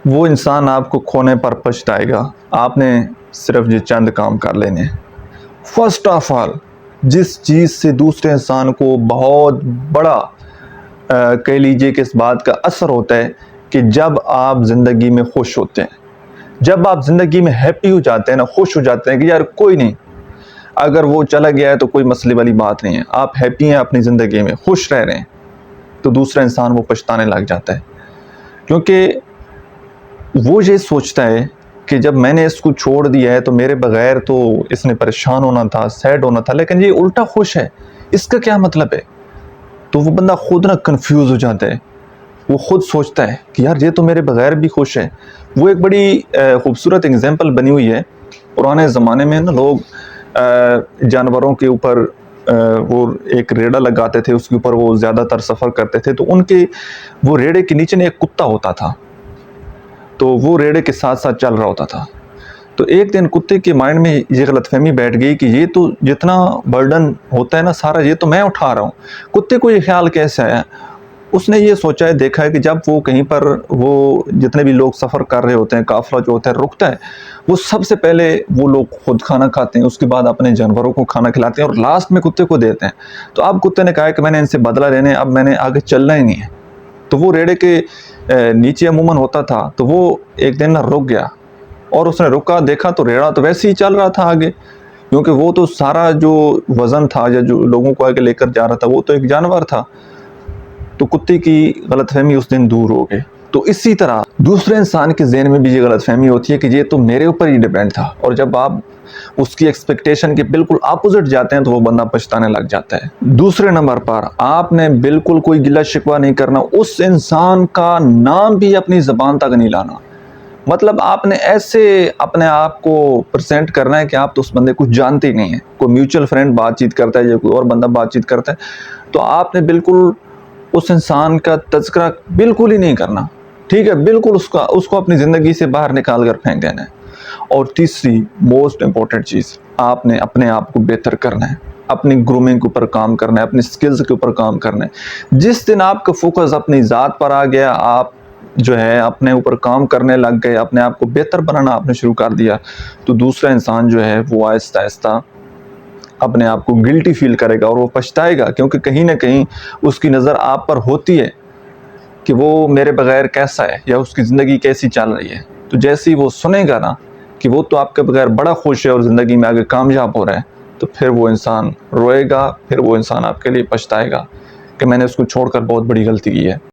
وہ انسان آپ کو کھونے پر پچھتائے گا. آپ نے صرف یہ چند کام کر لینے ہیں. فرسٹ آف آل، جس چیز سے دوسرے انسان کو بہت بڑا کہہ لیجئے کہ اس بات کا اثر ہوتا ہے کہ جب آپ زندگی میں خوش ہوتے ہیں، جب آپ زندگی میں ہیپی ہو جاتے ہیں نا، خوش ہو جاتے ہیں کہ یار کوئی نہیں، اگر وہ چلا گیا ہے تو کوئی مسئلے والی بات نہیں ہے، آپ ہیپی ہیں اپنی زندگی میں، خوش رہ رہے ہیں، تو دوسرا انسان وہ پچھتانے لگ جاتا ہے. کیونکہ وہ یہ سوچتا ہے کہ جب میں نے اس کو چھوڑ دیا ہے تو میرے بغیر تو اس نے پریشان ہونا تھا، سیڈ ہونا تھا، لیکن یہ الٹا خوش ہے، اس کا کیا مطلب ہے؟ تو وہ بندہ خود نہ کنفیوز ہو جاتا ہے. وہ خود سوچتا ہے کہ یار یہ تو میرے بغیر بھی خوش ہے. وہ ایک بڑی خوبصورت اگزامپل بنی ہوئی ہے. پرانے زمانے میں نا لوگ جانوروں کے اوپر وہ ایک ریڑا لگاتے تھے، اس کے اوپر وہ زیادہ تر سفر کرتے تھے، تو ان کے وہ ریڑے کے نیچے ایک کتا ہوتا تھا، تو وہ ریڑے کے ساتھ ساتھ چل رہا ہوتا تھا. تو ایک دن کتے کے مائنڈ میں یہ غلط فہمی بیٹھ گئی کہ یہ تو جتنا برڈن ہوتا ہے نا سارا، یہ تو میں اٹھا رہا ہوں. کتے کو یہ خیال کیسے آیا؟ اس نے یہ سوچا ہے، دیکھا ہے کہ جب وہ کہیں پر وہ جتنے بھی لوگ سفر کر رہے ہوتے ہیں، قافلہ جو ہوتا ہے رکتا ہے، وہ سب سے پہلے وہ لوگ خود کھانا کھاتے ہیں، اس کے بعد اپنے جانوروں کو کھانا کھلاتے ہیں اور لاسٹ میں کتے کو دیتے ہیں. تو اب کتے نے کہا کہ میں نے ان سے بدلہ لینے، اب میں نے آگے چلنا ہی نہیں ہے. تو وہ ریڑے کے نیچے عموماً ہوتا تھا، تو وہ ایک دن نہ رک گیا، اور اس نے رکا، دیکھا تو ریڑا تو ویسے ہی چل رہا تھا آگے، کیونکہ وہ تو سارا جو وزن تھا یا جو لوگوں کو آگے لے کر جا رہا تھا وہ تو ایک جانور تھا. تو کتے کی غلط فہمی اس دن دور ہو گئی. تو اسی طرح دوسرے انسان کے ذہن میں بھی یہ غلط فہمی ہوتی ہے کہ یہ تو میرے اوپر ہی ڈیپینڈ تھا، اور جب آپ اس کی ایکسپیکٹیشن کے بالکل اپوزٹ جاتے ہیں تو وہ بندہ پچھتانے لگ جاتا ہے. دوسرے نمبر پر آپ نے بالکل کوئی گلہ شکوہ نہیں کرنا، اس انسان کا نام بھی اپنی زبان تک نہیں لانا. مطلب آپ نے ایسے اپنے آپ کو پریزنٹ کرنا ہے کہ آپ تو اس بندے کو جانتے ہی نہیں ہیں. کوئی میوچل فرینڈ بات چیت کرتا ہے یا کوئی اور بندہ بات چیت کرتا ہے تو آپ نے بالکل اس انسان کا تذکرہ بالکل ہی نہیں کرنا، ٹھیک ہے؟ بالکل اس کو اپنی زندگی سے باہر نکال کر پھینک دینا ہے. اور تیسری موسٹ امپورٹنٹ چیز، آپ نے اپنے آپ کو بہتر کرنا ہے، اپنی گرومنگ کے اوپر کام کرنا ہے، اپنی سکلز کے اوپر کام کرنا ہے. جس دن آپ کا فوکس اپنی ذات پر آ گیا، آپ جو ہے اپنے اوپر کام کرنے لگ گئے، اپنے آپ کو بہتر بنانا آپ نے شروع کر دیا، تو دوسرا انسان جو ہے وہ آہستہ آہستہ اپنے آپ کو گلٹی فیل کرے گا اور وہ پچھتائے گا، کیونکہ کہیں نہ کہیں اس کی نظر آپ پر ہوتی ہے کہ وہ میرے بغیر کیسا ہے یا اس کی زندگی کیسی چل رہی ہے. تو جیسے ہی وہ سنے گا نا کہ وہ تو آپ کے بغیر بڑا خوش ہے اور زندگی میں آگے کامیاب ہو رہا ہے، تو پھر وہ انسان روئے گا، پھر وہ انسان آپ کے لیے پچھتائے گا کہ میں نے اس کو چھوڑ کر بہت بڑی غلطی کی ہے.